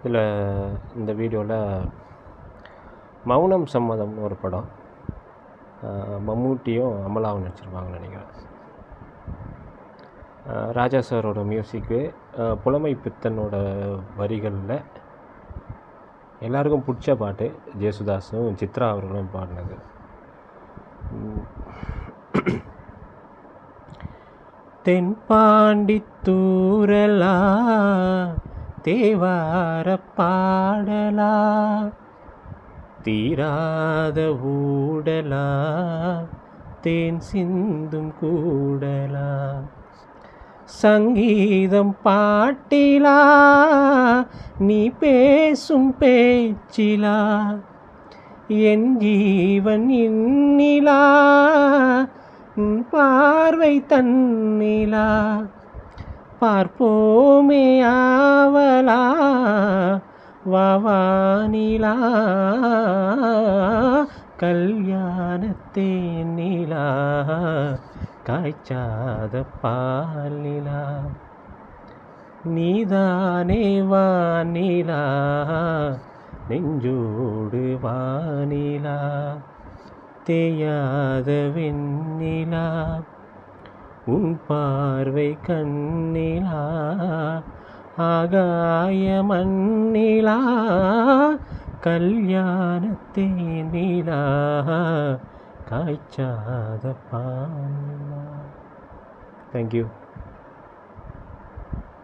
இதில் இந்த வீடியோவில் மௌனம் சம்மதம்னு ஒரு படம், மம்மூட்டியும் அமலாவும் நடிச்சிருப்பாங்கன்னு நினைக்கிறேன். ராஜா சாரோட மியூசிக்கு, புலமை பித்தனோட வரிகளில் எல்லாருக்கும் பிடிச்ச பாட்டு, ஜேசுதாஸும் சித்ரா அவர்களும் பாடினது. தென்பாண்டி தூரலா தேவார பாடலா, தீராத ஊடலா தேன் சிந்தும் கூடலா, சங்கீதம் பாட்டிலா நீ பேசும் பேச்சிலா, என் ஜீவன் இன்னிலா பார்வை தன்னிலா, பார்ப்போமே ஆவலா வாவானிலா, கல்யாணத்தேனிலா காய்ச்சாத பாலிலா, நீதானே வானிலா நெஞ்சோடு வானிலா, தேயாத வெண்ணிலா உன் பார்வை கண்ணிலா, ஆகாய மண்ணிலா கல்யாணத்தேனிலா காய்ச்சாத பாலிலா. தேங்க்யூ.